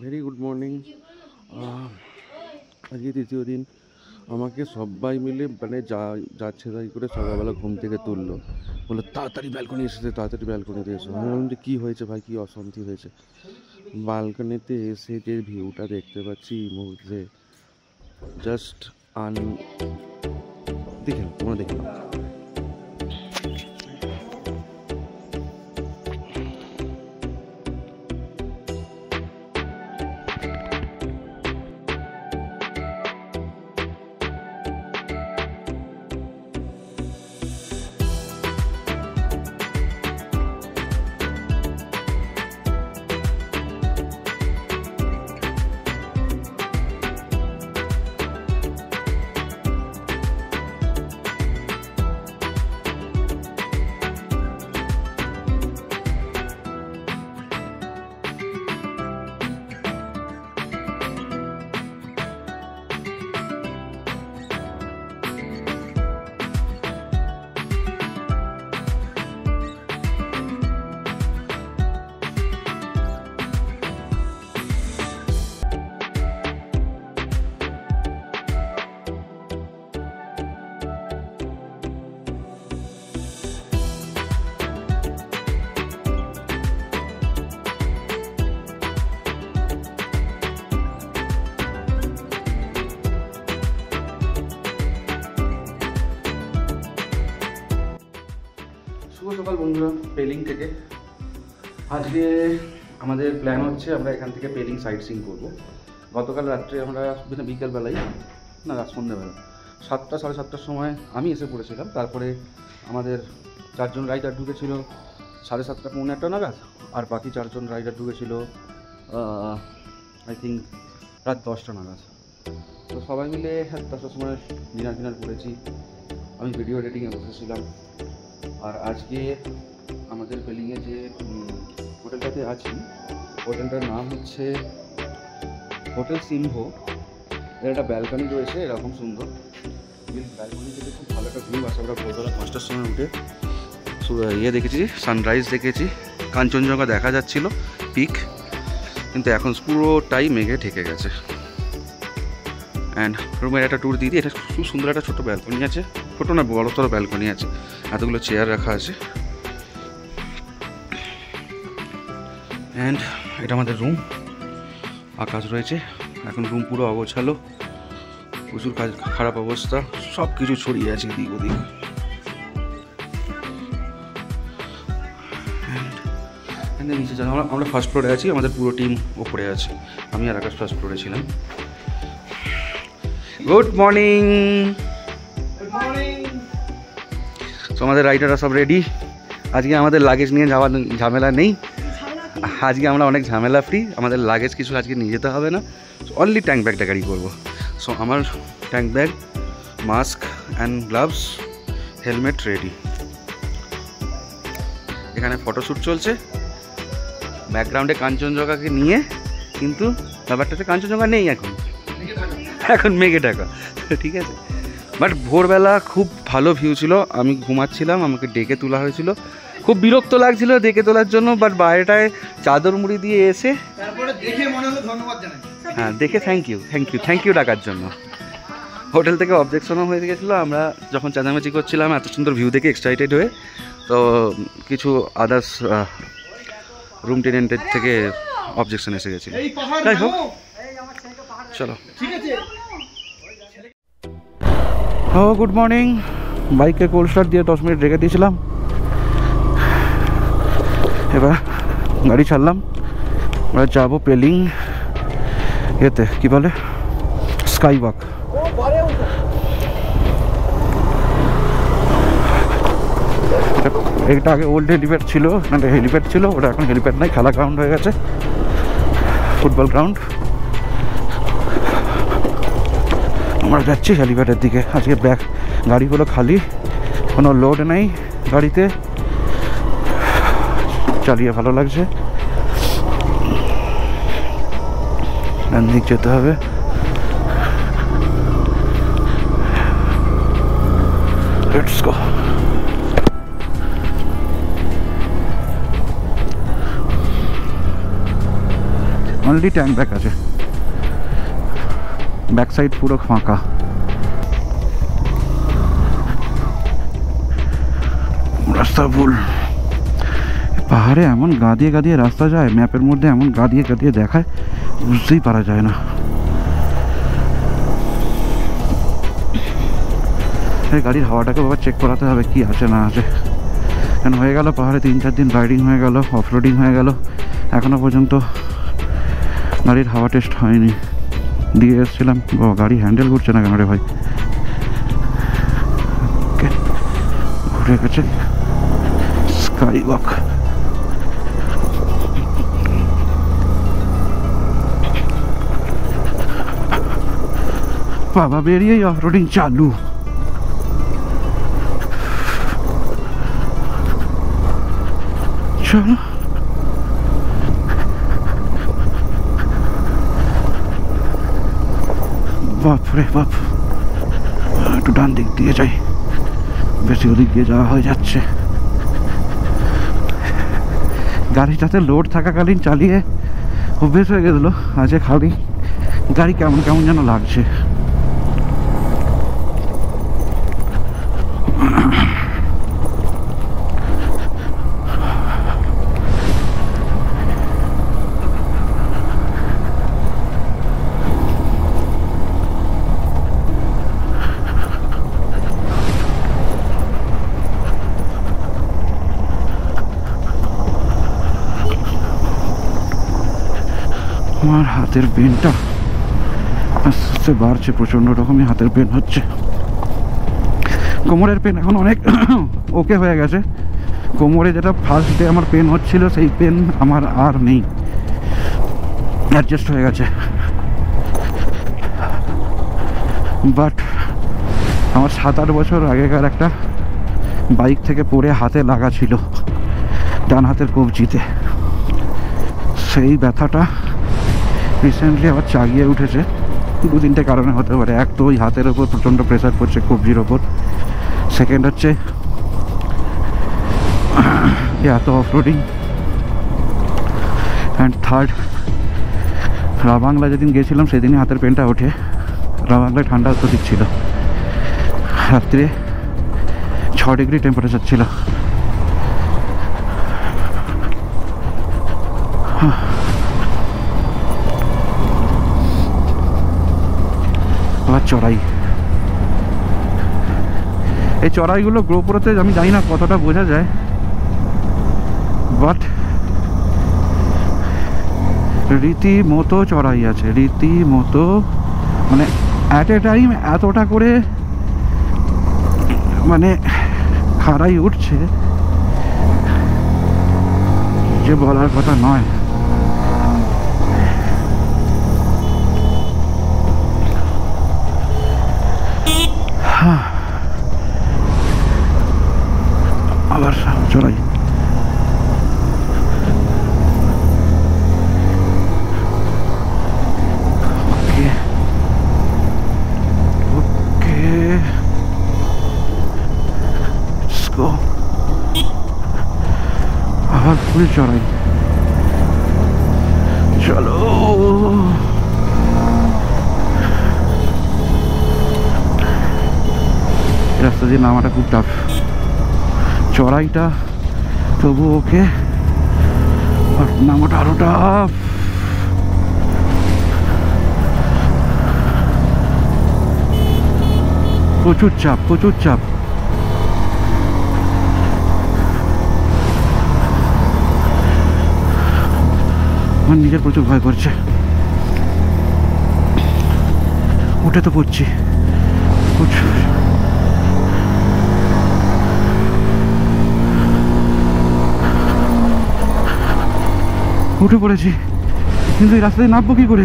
Very good morning. আজকে তৃতীয় দিন। আমাকে সবাই মিলে মানে যাচ্ছে তাই করে সকালবেলা ঘুম থেকে তুললো, বললো তাড়াতাড়ি ব্যালকনি এসেছে, তাড়াতাড়ি ব্যালকনিতে এসো। আমি বললাম যে কী হয়েছে ভাই, কী অশান্তি হয়েছে? ব্যালকনিতে এসে যে ভিউটা দেখতে পাচ্ছি এই মুহূর্তে, জাস্ট দেখে নাও, তোমরা দেখে নাও। শুভ সকাল বন্ধুরা, পেলিং থেকে। আজকে আমাদের প্ল্যান হচ্ছে আমরা এখান থেকে পেলিং সাইট সিইং করবো। গতকাল রাত্রে আমরা বিকেলবেলায় না সন্ধ্যেবেলা 7টা সাড়ে 7টার সময় আমি এসে পড়েছিলাম। তারপরে আমাদের 4জন রাইডার ঢুকেছিল 7:30 পৌনে 8টা নাগাদ, আর বাকি 4জন রাইডার ঢুকেছিল আই থিঙ্ক রাত 10টা নাগাদ। তো সবাই মিলে 10টার সময় ডিনার করেছি। আমি ভিডিও এডিটিংয়ে বসেছিলাম। আর আজকে আমাদের পেলিংয়ে যে হোটেলটাতে আছি, হোটেলটার নাম হচ্ছে হোটেল সিংহ। এর একটা ব্যালকনি রয়েছে এরকম সুন্দর। ব্যালকনি থেকে খুব ভালো একটা ভিউ আসে। আমরা ভোরবেলা 5টার সময় উঠে দেখেছি, সানরাইজ দেখেছি, কাঞ্চনজঙ্ঘা দেখা যাচ্ছিল পিক, কিন্তু এখন পুরোটাই মেঘে ঢেকে গেছে। অ্যান্ড রুমের একটা ট্যুর দিয়ে দিই। এটা খুব সুন্দর একটা ছোটো ব্যালকনি আছে, ছোটো না বড় ব্যালকনি আছে, এতগুলো চেয়ার রাখা আছে। অ্যান্ড এটা আমাদের রুম, আকাশ রয়েছে। এখন রুম পুরো অগোছালো, প্রচুর খারাপ অবস্থা, সব কিছু ছড়িয়ে আছে এদিক ওদিক। নিচে যান, আমরা ফার্স্ট ফ্লোরে আছি, আমাদের পুরো টিম ওপরে আছে। আমি আর আকাশ ফার্স্ট ফ্লোরে ছিলাম। Good morning. তো আমাদের রাইডাররা সব রেডি। আজকে আমাদের লাগেজ নিয়ে যাওয়ার ঝামেলা নেই। আজকে আমরা অনেক ঝামেলা ফ্রি। আমাদের লাগেজ কিছু আজকে নিয়ে যেতে হবে না, অনলি ট্যাঙ্ক ব্যাগটা ক্যারি করবো। সো আমার tank bag, mask and gloves, helmet ready. এখানে ফটোশ্যুট চলছে ব্যাকগ্রাউন্ডে কাঞ্চনজঙ্ঘাকে নিয়ে, কিন্তু ব্যাপারটাতে কাঞ্চনজঙ্ঘা নেই এখন মেঘে ঢাকা, ঠিক আছে। বাট ভোরবেলা খুব ভালো ভিউ ছিল। আমি ঘুমাচ্ছিলাম, আমাকে ডেকে তোলা হয়েছিল, খুব বিরক্ত লাগছিল ডেকে তোলার জন্য। বাট বাইরেটায় চাদর মুড়ি দিয়ে এসে হ্যাঁ দেখে থ্যাংক ইউ ডাকার জন্য। হোটেল থেকে অবজেকশনও হয়ে গেছিলো। আমরা যখন চেঁচামেচি করছিলাম এত সুন্দর ভিউ দেখে এক্সাইটেড হয়ে, তো কিছু আদার্স রুম টেনেন্টের থেকে অবজেকশন এসে গেছিল। যাই হোক, চলো। Good morning. বাইকে কোল্ড স্টার্ট দিয়ে 10 মিনিট রেখে দিয়েছিলাম। এবার গাড়ি ছাড়লাম, আমরা যাবো পেলিং এতে কি বলে স্কাই ওয়াক। এটা আগে ওল্ড হেলিপ্যাড ছিল, ওটা এখন হেলিপ্যাড নাই, খেলা গ্রাউন্ড হয়ে গেছে, ফুটবল গ্রাউন্ড। আমরা যাচ্ছি হেলিপ্যাডের দিকে। আজকে গাড়িগুলো খালি, কোনো লোড নেই গাড়িতে, চালিয়ে ভালো লাগছে। ডান দিক যেতে হবে। Let's go. Only tank back আছে, ব্যাক সাইড পুরো ফাঁকা। রাস্তা ভুল, পাহাড়ে এমন গাদিয়ে গাদিয়ে রাস্তা যায়, ম্যাপের মধ্যে এমন গাদিয়ে গাদিয়ে দেখায়, বুঝতেই পারা যায় না। এই গাড়ির হাওয়াটাকে বাবা চেক করাতে হবে কি আছে না আছে, কেন হয়ে গেল পাহাড়ে 3-4 দিন রাইডিং হয়ে গেল, অফরোডিং হয়ে গেল, এখনো পর্যন্ত গাড়ির হাওয়া টেস্ট হয়নি। দিয়ে এসেছিলাম, গাড়ি হ্যান্ডেল করছে না কেন রে ভাই। ঘুরে গেছে স্কাই ওয়াক। বাবা বেরিয়েই অফরোডিং চালু। চলো বাপরে বাপ, একটু ডান দিক দিয়ে যাই, বেশি ওদিক দিয়ে যাওয়া হয়ে যাচ্ছে। গাড়িটাতে লোড থাকাকালীন চালিয়ে অভ্যেস হয়ে গেছিলো, আজকে খালি গাড়ি কেমন কেমন যেন লাগছে। আমার হাতের পেনটা আস্তে আস্তে বাড়ছে, প্রচণ্ড রকমই হাতের পেন হচ্ছে। কোমরের পেন এখন অনেক ওকে হয়ে গেছে। কোমরে যেটা ফার্স্ট ডে আমার পেন হচ্ছিল, সেই পেন আমার আর নেই, অ্যাডজাস্ট হয়ে গেছে। বাট আমার 7-8 বছর আগেকার একটা বাইক থেকে পড়ে হাতে লাগা ছিল, ডান হাতের কবজিতে। সেই ব্যথাটা রিসেন্টলি আবার চাগিয়ে উঠেছে, 2-3টে কারণে হতে পারে। এক তো ওই হাতের ওপর প্রচণ্ড প্রেসার পড়ছে কবজির ওপর, সেকেন্ড হচ্ছে এত অফরোডিং, অ্যান্ড থার্ড রাবাংলা যেদিন গিয়েছিলাম সেদিনই হাতের পেনটা ওঠে। রাবাংলায় ঠান্ডা অত্যধিক ছিল, রাত্রে 6 ডিগ্রি টেম্পারেচার ছিল। চড়াই, এই চড়াইগুলো গ্রোপোতে আমি জানি না কতটা বোঝা যায়, বাট রীতিমতো চড়াই আছে, রীতিমতো। মানে অ্যাট এ টাইম এতটা করে মানে খাড়াই উঠছে যে বলার কথা নয়। আবার চড়াই, ওকে ওকে, আবার ফুল চড়াই, চলো। রাস্তা দিয়ে নামাটা খুব টাফ, চড়াইটা তবু ওকে, আর নামাটা আরো টাফ। প্রচুর চাপ, প্রচুর চাপ। আমার নিজের প্রচুর ভয় করছে, উঠে তো পড়ছি প্রচুর। উঠে পড়েছি, কিন্তু এই রাস্তায় নামবো কি করে?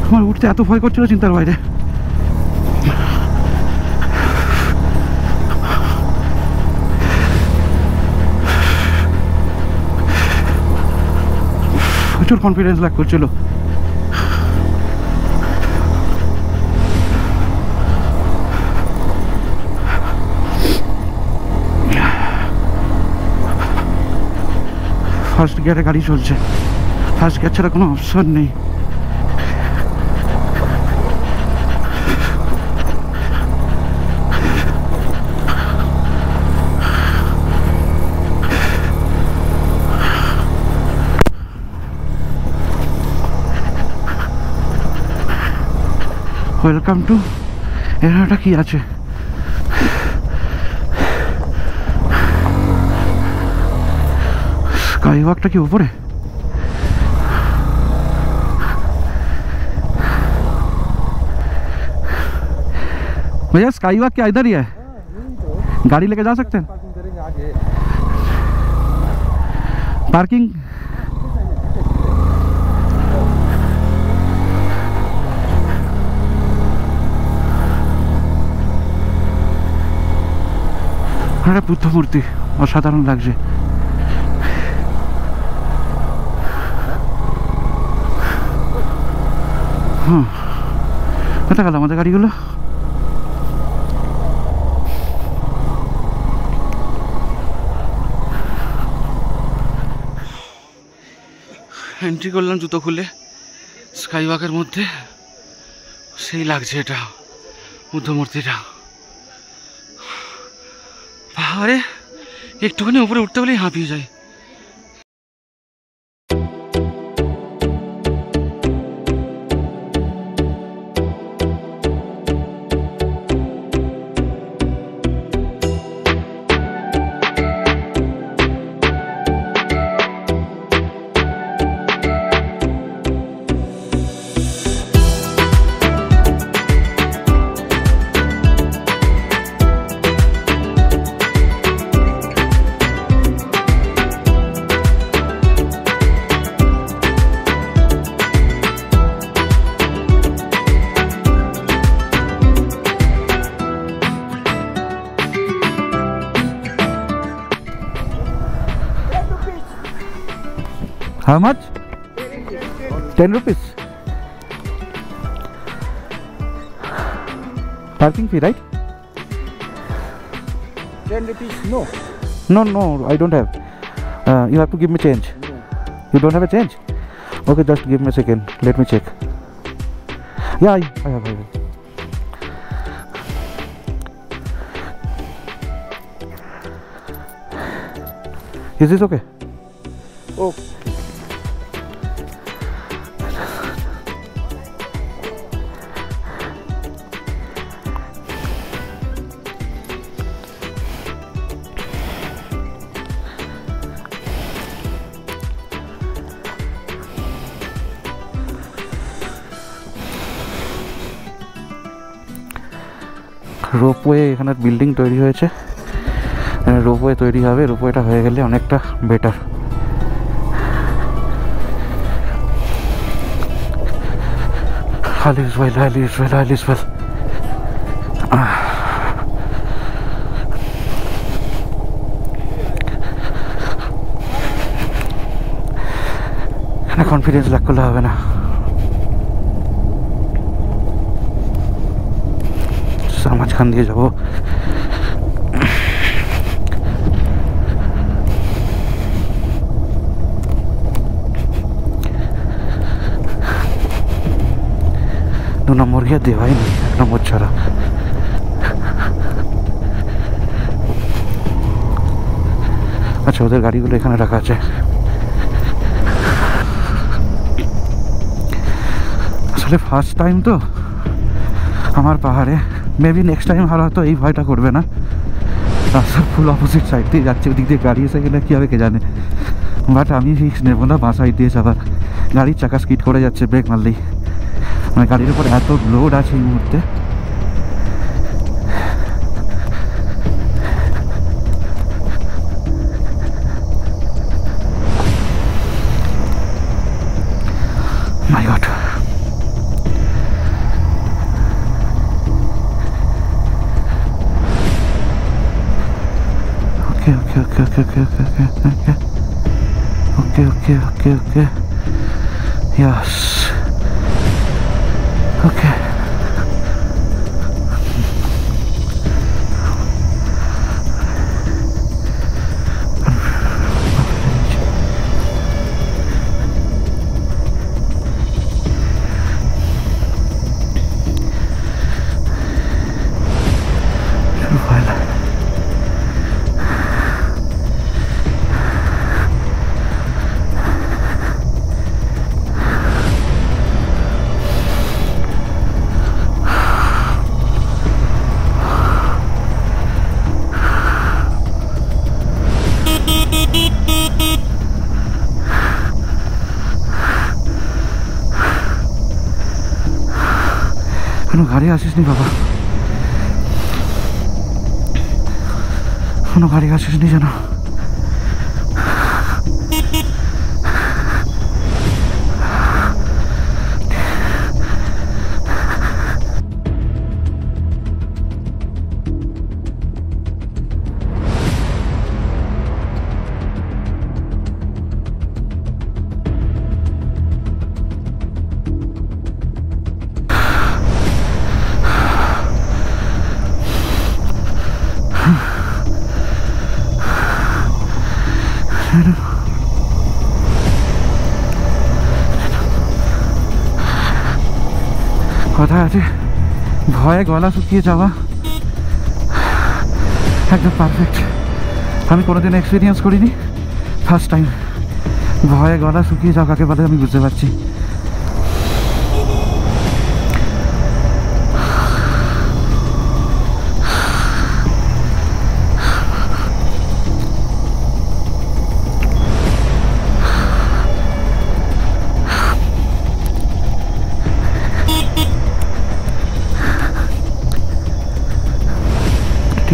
আমার উঠতে এত ভয় করছিল চিন্তার বাইরে। প্রচুর কনফিডেন্স লাগ করছিল। ফার্স্ট গিয়ারে গাড়ি চলছে, আজকে ছাড়া কোনো অপশন নেই। ওয়েলকাম টু, এখানে কি আছে? স্কাই ওয়াকটা কি উপরে? भैया स्काई वॉक क्या इधर ही है? गाड़ी लेके जा सकते हैं? पार्किंग अरे बुद्ध मूर्ति असाधारण লাগছে। हाँ কোথায় গেল আমাদের গাড়িগুলো? এন্ট্রি করলাম জুতো খুলে স্কাই ওয়াকের মধ্যে, সেই লাগছে এটা বুদ্ধ মূর্তিটা। পাহাড়ে একটুখানি উপরে উঠতে হলেই হাঁপিয়ে যায়। How much? 10 rupees. Parking fee, right? 10 rupees, no. No, I don't have. You have to give me change. No. You don't have a change? Okay, just give me a second. Let me check. Yeah, I have. Is this okay? Oh. Ropeway এখানে building তৈরি হয়েছে, ropeway তৈরি হবে। রোপওয়েটা হয়ে গেলে অনেকটা better. হালিসওয়েল এখানে confidence লাগ করলে হবে না। মাঝখান দিয়ে যাবো। দু নম্বর গিয়ে দেওয়াই নেই, 1 নম্বর ছাড়া। আচ্ছা, ওদের গাড়িগুলো এখানে রাখা আছে। আসলে ফার্স্ট টাইম তো আমার পাহাড়ে, মেবি নেক্সট টাইম আর হয়তো এই ভয়টা করবে না। রাস্তার ফুল অপোজিট সাইড দিয়ে যাচ্ছে, ওদিক দিয়ে গাড়ি এসে গেলে কী হবে কে জানে। বাট আমি রিস্ক নেবো না, বাঁ সাইড দিয়ে যাবার। গাড়ির চাকা স্কিড করে যাচ্ছে ব্রেক মারলেই। মানে গাড়ির উপর এত লোড আছে এই মুহূর্তে। মাই গড। Okay. Yes. Okay. কোনো গাড়ি আসিস নি বাবা, কোনো গাড়ি আসিস নি যেন। কথা আছে, ভয়ে গলা শুকিয়ে যাওয়া একদম পারফেক্ট। আমি কোনোদিন এক্সপিরিয়েন্স করিনি, ফার্স্ট টাইম ভয়ে গলা শুকিয়ে যাওয়া কাকে বলে আমি বুঝতে পারছি।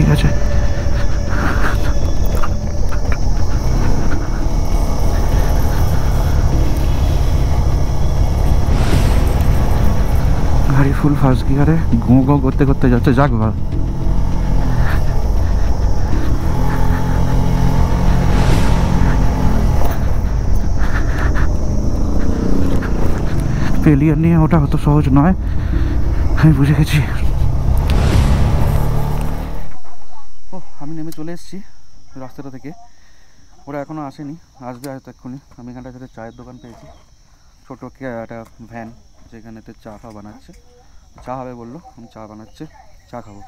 ঠিক আছে, গাড়ি ফুল ফার্স্ট গিয়ারে গো গো করতে করতে যাচ্ছে। যাক বা ফেলিয়ার নিয়ে ওটা অত সহজ নয়, আমি বুঝে গেছি। ও আমি নেমে চলে এসেছি রাস্তাটা থেকে, ওরা এখনও আসেনি, আসবে হয়তো এক্ষুনি। আমি এখানটার সাথে চায়ের দোকান পেয়েছি, ছোটো একটা ভ্যান যেখানেতে চা ফা বানাচ্ছে, চা হবে বললো, আমি চা বানাচ্ছে, চা খাবো।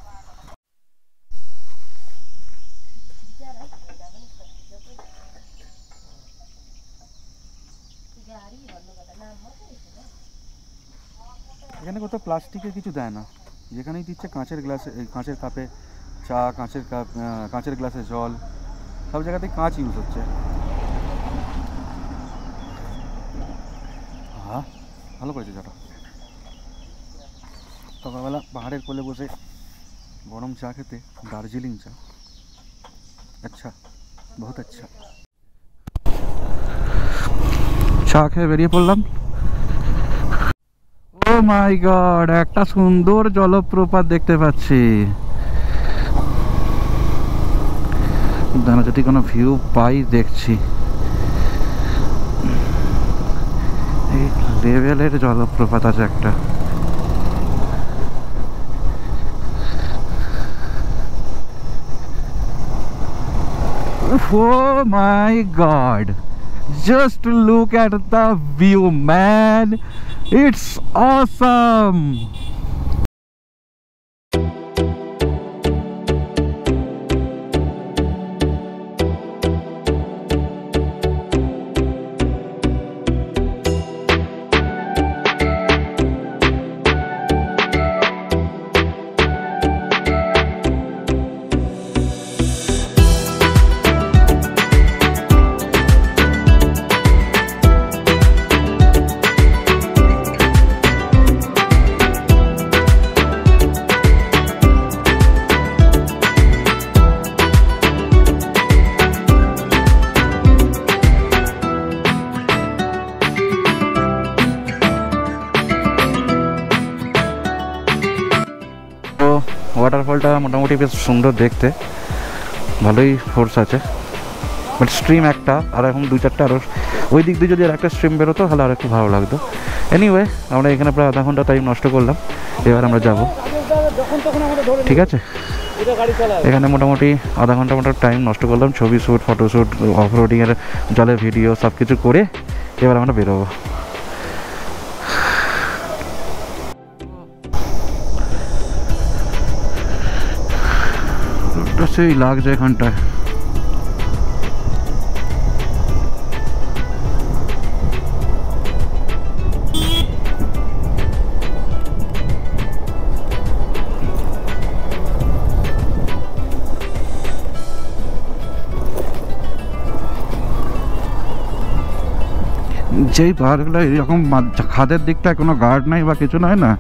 এখানে কোথাও প্লাস্টিকের কিছু দেয় না, যেখানেই দিচ্ছে কাঁচের গ্লাসে, কাঁচের কাপে চা, কাঁচের কাপ, কাঁচের গ্লাসে জল, সব জায়গাতেই কাঁচ ইউজ হচ্ছে। হ্যাঁ ভালো করেছে চাটা। সকালবেলা পাহাড়ের কোলে বসে গরম চা খেতে, দার্জিলিং চা, আচ্ছা বহুত আচ্ছা। চা খেয়ে বেরিয়ে পড়লাম। ও মাই গড, একটা সুন্দর জলপ্রপাত দেখতে পাচ্ছি। দাঁড়া যদি কোনো ভিউ পাই দেখছি। এই লেভেলের জলপ্রপাত আছে একটা। Oh my god, just look at the view man, it's awesome. ওয়াটারফলটা মোটামুটি বেশ সুন্দর দেখতে, ভালোই ফোর্স আছে, বাট স্ট্রিম একটা, আর এখন দু চারটা আরও ওই দিক দিয়ে যদি আর একটা স্ট্রিম বেরোতো তাহলে আর একটু ভালো লাগতো। এনিওয়ে আমরা এখানে প্রায় আধা ঘন্টা টাইম নষ্ট করলাম, এবার আমরা যাব, ঠিক আছে। এখানে মোটামুটি আধা ঘন্টা মতো টাইম নষ্ট করলাম, ছবি শ্যুট, ফটোশ্যুট, অফ রোডিংয়ের জলের ভিডিও সব কিছু করে এবার আমরা বেরোবো। সেই লাগছে এখানটায়। যেই পাহাড়গুলো এরকম খাদের দিকটা কোনো গার্ড নাই বা কিছু নয় না,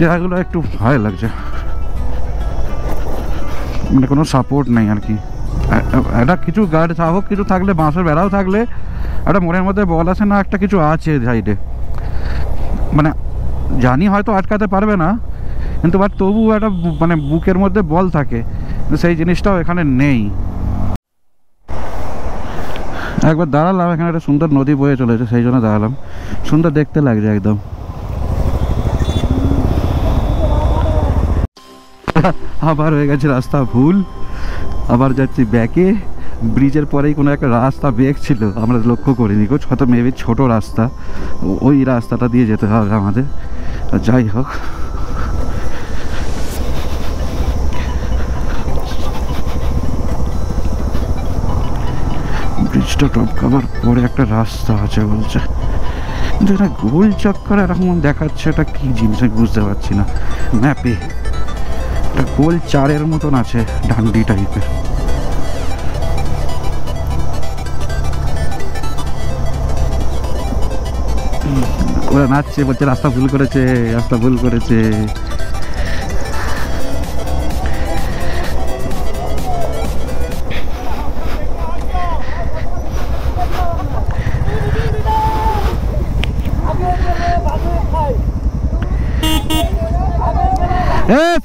জায়গাগুলো একটু ভয় লাগছে, মানে কোনো সাপোর্ট নেই আর কি। একটা কিছু গার্ড হোক, কিছু থাকলে, বাঁশের বেড়াও থাকলে একটা মনের মধ্যে বল আছে না, একটা কিছু আছে সাইডে, মানে জানি হয়তো আটকাতে পারবে না, কিন্তু বাট তবু একটা মানে বুকের মধ্যে বল থাকে, সেই জিনিসটাও এখানে নেই। একবার দাঁড়ালাম, এখানে একটা সুন্দর নদী বয়ে চলেছে, সেই জন্য দাঁড়ালাম, সুন্দর দেখতে লাগছে একদম। আবার হয়ে গেছে রাস্তা ভুল, আবার যাচ্ছি ব্যাকে। ব্রিজের পরেই কোনো একটা রাস্তা বেঁক ছিল, আমরা লক্ষ্য করিনি, হয়তো মেবি ছোট রাস্তা, ওই রাস্তাটা দিয়ে যেতে হবে আমাদের। যাই হোক, ব্রিজটা টপকাবার পরে একটা রাস্তা আছে বলছে, কিন্তু এটা গোল চক্কর এরকম দেখাচ্ছে, এটা কি জিনিস আমি বুঝতে পারছি না ম্যাপে। এটা গোল চারের মতন আছে, ডান্ডি টাইপের। ওরা নাচছে, বলছে রাস্তা ভুল করেছে, রাস্তা ভুল করেছে।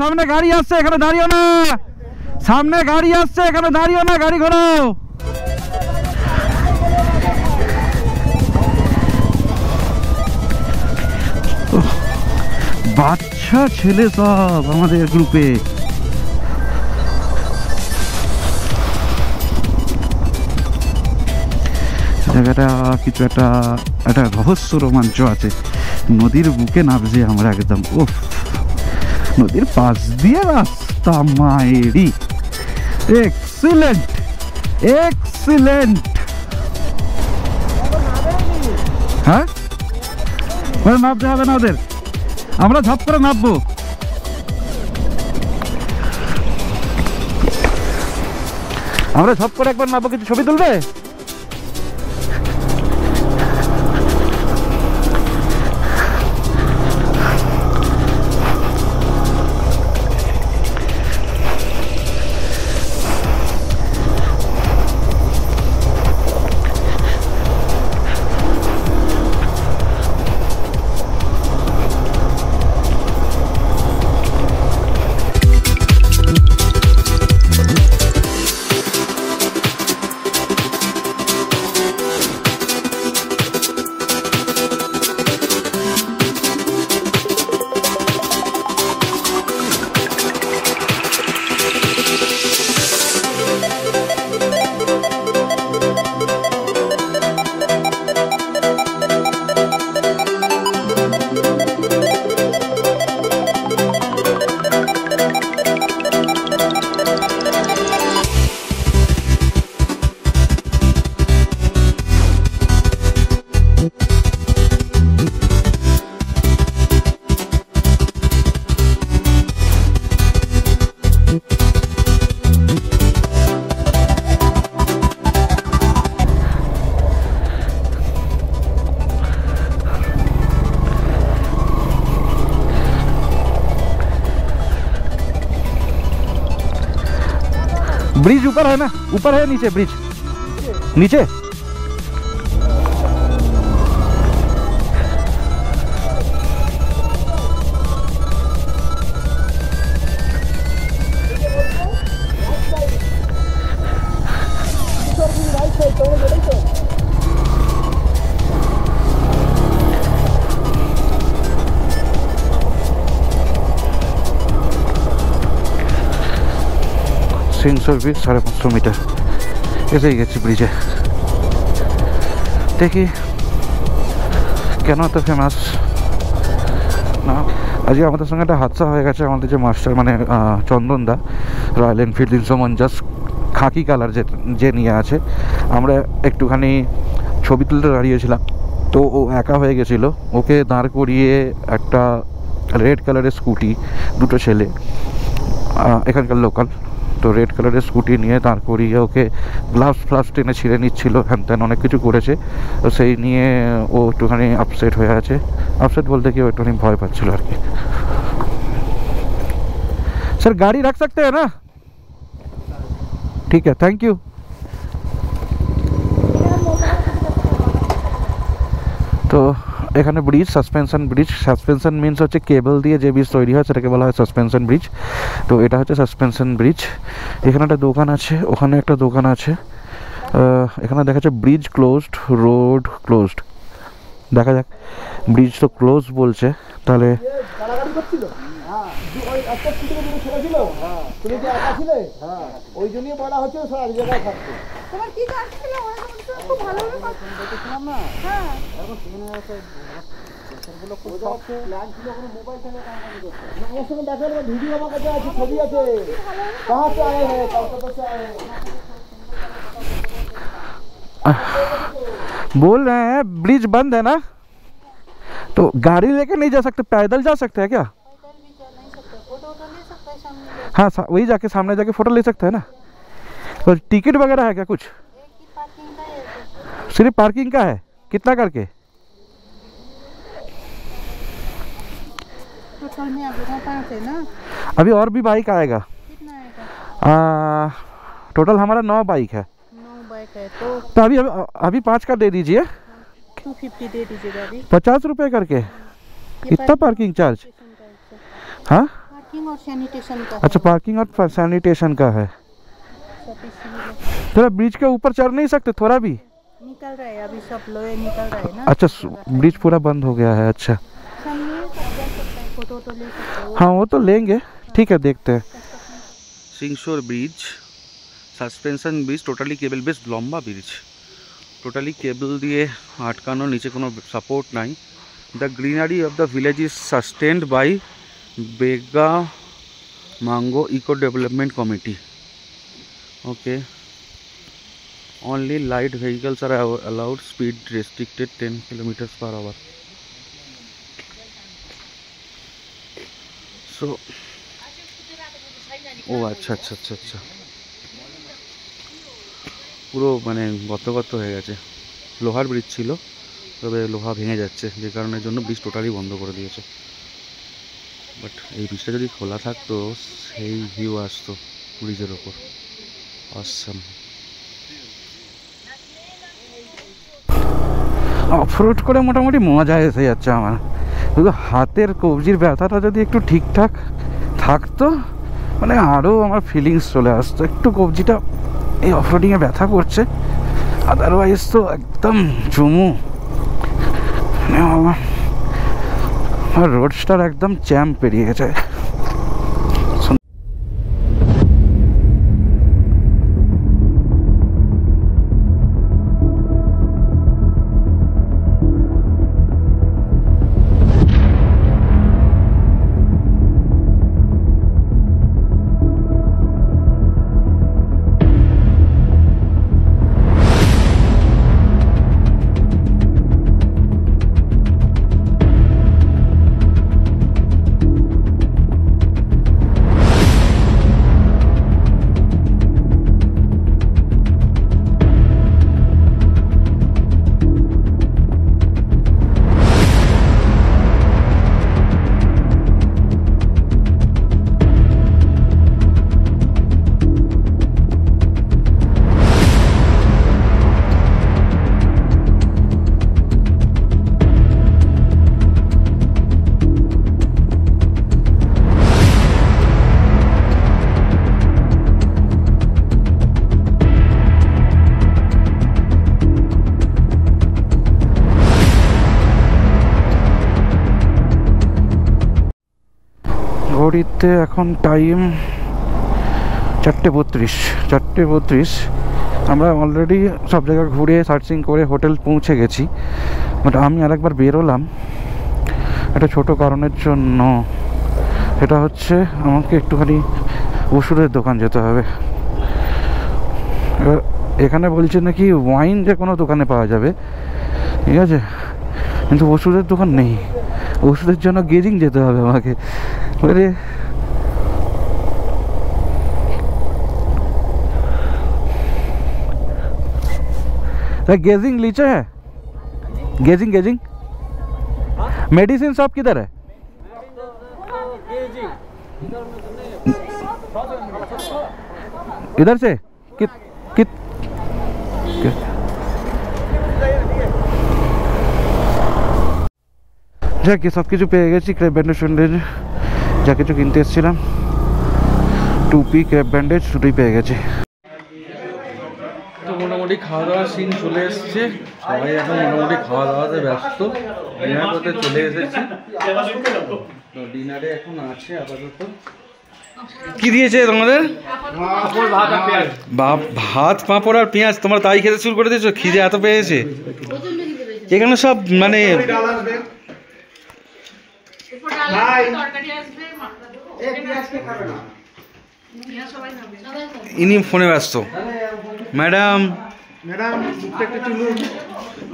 সামনে গাড়ি আসছে, এখানে দাঁড়িও না, সামনে গাড়ি আসছে, এখানে দাঁড়িও না, গাড়ি ঘোরাও। বাচ্চা ছেলে সব আমাদের গ্রুপে। জায়গাটা কিছু একটা রহস্য রোমাঞ্চ আছে, নদীর বুকে নামছে আমরা একদম। উফ, নদীর পাশ দিয়ে রাস্তা, মায়েরি এক্সিলেন্ট এক্সিলেন্ট। হ্যাঁ, নামতে হবে না ওদের, আমরা ঝপ করে নামবো। আমরা ঝপ করে একবার নামবো, কিছু ছবি তুলবে? ब्रिज ऊपर है ना, ऊपर है नीचे ब्रिज, नीचे सर्विस 550 मीटर এসেই গেছি ব্রিজে। দেখি কেন এত ফেমাস না। আজকে আমাদের সঙ্গে একটা হাদসা হয়ে গেছে। আমাদের যে মাস্টার মানে চন্দনদা, রয়্যাল এনফিল্ড 350 খাকি কালার যে নিয়ে আছে, আমরা একটুখানি ছবি তুলতে দাঁড়িয়েছিলাম, তো ও একা হয়ে গেছিলো। ওকে দাঁড় করিয়ে একটা রেড কালারের স্কুটি, দুটো ছেলে এখানকার লোকাল, তো রেড কালারের স্কুটি নিয়ে দাঁড় করিয়ে ওকে গ্লাভস ফ্লাভস টেনে ছিঁড়ে নিচ্ছিল, হ্যান ত্যান অনেক কিছু করেছে। তো সেই নিয়ে ও একটুখানি আপসেট হয়ে আছে। আপসেট বলতে কি, ও একটুখানি ভয় পাচ্ছিলো আর কি। सर गाड़ी रख सकते हैं ना? ठीक है, थैंक यू। তো এখানে ব্রিজ, সাসপেনশন মিন্স হচ্ছে কেবল দিয়ে যে ব্রিজ তৈরি হয় সেটাকে বলা হয় সাসপেনশন ব্রিজ। তো এটা হচ্ছে সাসপেনশন ব্রিজ। এখানে একটা দোকান আছে, ওখানে একটা দোকান আছে। এখানে দেখা যাচ্ছে ব্রিজ ক্লোজড, রোড ক্লোজড। দেখা যাক, ব্রিজ তো ক্লোজ বলছে, তাহলে গাড়াগাড়ি করছিল। হ্যাঁ, ওই একটা সিট থেকে দুটো ছেলে ছিল। হ্যাঁ, তুমি কি একা ছিলে? হ্যাঁ, ওই জন্যই বলা হচ্ছে সব এক জায়গায় থাকতো। তোমার কি কাজ ছিল? খুব ভালোভাবে কথা দেখছিলাম না। হ্যাঁ, এখন সেখানে আছে সেগুলো খুব সবচে প্ল্যান ছিল, কোনো মোবাইল থেকে কানেক্ট করতে। আমার সঙ্গে দেখা গেল ভিডিও আমার কাছে আছে, ছবি আছে। कहां से आए हैं? कलकत्ता से आए हैं। बोल रहे हैं ब्रिज बंद है ना, तो गाड़ी लेके नहीं जा सकते, पैदल जा सकते हैं क्या? पैदल भी जा नहीं सकते, फोटो ले सकते हैं सामने। हाँ, वही जाके सामने जाके फोटो ले सकते हैं ना। और टिकट वगैरह है क्या कुछ? एक ही पार्किंग का है, सिर्फ पार्किंग का है? कितना करके? टोटल में अभी 5 है ना? अभी और भी बाइक आएगा। कितना आएगा? टोटल हमारा 9 बाइक है। 9 बाइक है तो तो अभी 5 का दे दीजिए। 250 दे दीजिएगा अभी। 50 रुपये करके इतना पार्किंग चार्ज? हाँ, पार्किंग और सैनिटेशन का। अच्छा, पार्किंग और सैनिटेशन का है। थोड़ा ब्रिज के ऊपर चढ़ नहीं सकते थोड़ा भी? निकल रहा है अभी, सब लोहे निकल रहा है ना। अच्छा, ब्रिज पूरा बंद हो गया है। अच्छा, सामने सब जा सकते हैं, फोटो तो ले सकते हो। हाँ वो तो लेंगे, ठीक है, देखते हैं। Singshore bridge, suspension bridge, totally cable based, লম্বা ব্রিজ, টোটালি কেবল দিয়ে আটকানো, নিচে কোনো সাপোর্ট নাই। The greenery of the village is sustained by Bega mango eco development committee. Okay, only light vehicles are allowed, speed restricted 10 km/h. So ও আচ্ছা আচ্ছা আচ্ছা আচ্ছা, পুরো মানে গত হয়ে গেছে। লোহার ব্রিজ ছিল, তবে লোহা ভেঙে যাচ্ছে, যে কারণের জন্য ব্রিজ টোটালি বন্ধ করে দিয়েছে। বাট এই ব্রিজটা যদি খোলা থাকতো, সেই ভিউ আসতো ব্রিজের ওপর। অসাম। অফরোড করে মোটামুটি মজা এসে যাচ্ছে আমার। শুধু হাতের কবজির ব্যথাটা যদি একটু ঠিকঠাক থাকতো, মানে আরও আমার ফিলিংস চলে আসতো। একটু কবজিটা এই অফরোডিংয়ে ব্যথা করছে, আদারওয়াইজ তো একদম চুমু। মানে আমার রোডস্টার একদম চ্যাম্প পেরিয়ে গেছে। ঘড়িতে এখন টাইম 4:32। আমরা অলরেডি সব জায়গা ঘুরে সার্চিং করে হোটেল পৌঁছে গেছি। বাট আমি আরেকবার বেরোলাম একটা ছোট কারণের জন্য। এটা হচ্ছে আমাকে একটুখানি ওষুধের দোকান যেতে হবে। এবার এখানে বলছে নাকি ওয়াইন যে কোনো দোকানে পাওয়া যাবে, ঠিক আছে, কিন্তু ওষুধের দোকান নেই। ওষুধের জন্য গেজিং যেতে হবে আমাকে। अरे गेजिंग लीचे है? गेजिंग मेडिसिन शॉप किधर है? इधर से कित कित যাক সব কিছু পেয়ে গেছি। ক্রেপ ব্যান্ডেজ ফ্যান্ডেজ যা কিছু কিনতে এসেছিলাম, টুপি, ক্রেপ ব্যান্ডেজ দুটোই পেয়ে গেছি। তো মোটামুটি খাওয়া দাওয়ার সিন চলে এসছে, সবাই এখন মোটামুটি খাওয়া দাওয়াতে ব্যস্ত। ডিনার করতে চলে এসেছি, তো ডিনারে এখন আছে আপাতত। কি দিয়েছে তোমাদের? ভাত, পাঁপড় আর পেঁয়াজ। তোমরা তাই খেতে শুরু করে দিয়েছো? খিদে এত পেয়েছে এখানে সব মানে ইনি ফোনে ব্যস্ত। ম্যাডাম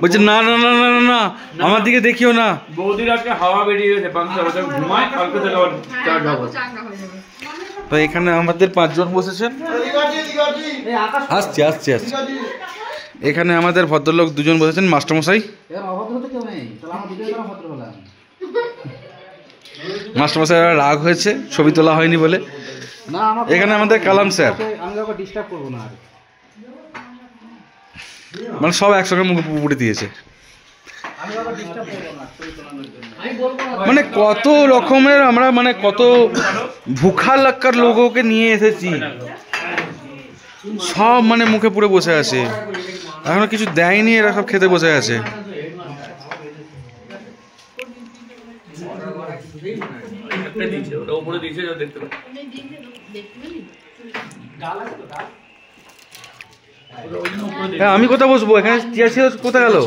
বলছে না না না না না, আমার দিকে দেখিও না। বৌদির আজকে হাওয়া বেরিয়ে গেছে, ঘুমায়, কালকে থেকে আবার চাঙ্গা হয়ে যাবে। তো এখানে আমাদের 5 জন বসেছেন। আসছি আসছি আসছি। এখানে আমাদের ভদ্রলোক 2 জন বসেছেন, মাস্টারমশাই। মাস্টারমশাই রাগ হয়েছে ছবি তোলা হয়নি বলে। এখানে আমাদের কালাম স্যার। মানে সব একসঙ্গে মুখে পুকুরে দিয়েছে। মানে কত রকমের আমরা মানে কত ভুখা লাক্কার লোককে নিয়ে এসেছি, সব মানে মুখে পুরে বসে আছে, এখনো কিছু দেয়নি, এরা সব খেতে বসে আছে। আমি কোথায় বসবো? এখানে চেয়ার ছিল, কোথায় গেল?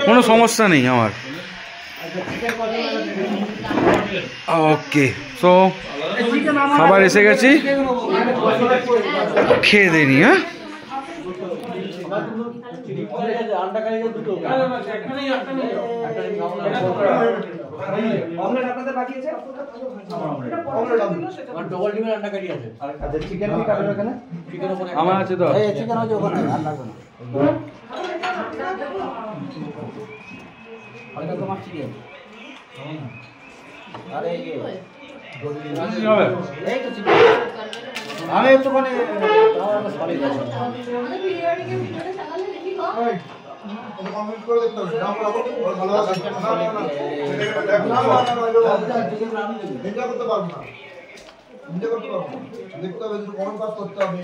কোনো সমস্যা নেই আমার। ওকে, তো খাবার এসে গেছি, খেয়ে দেয়নি। হ্যাঁ, আমার আছে তো। আমি একটুখানি কমেন্ট করে দেখতে হবে, দাম ভালো আছে না করতে পারবো না, নিজে করতে পারবো না, দেখতে হবে, কমেন্ট পাস করতে হবে।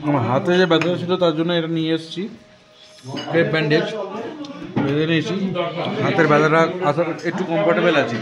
আমার হাতে যে ব্যথা ছিল তার জন্য এটা নিয়ে এসেছি, ক্রেপ ব্যান্ডেজ বেঁধে নিয়েছি। হাতের ব্যথাটা একটু কমফোর্টেবল আছে।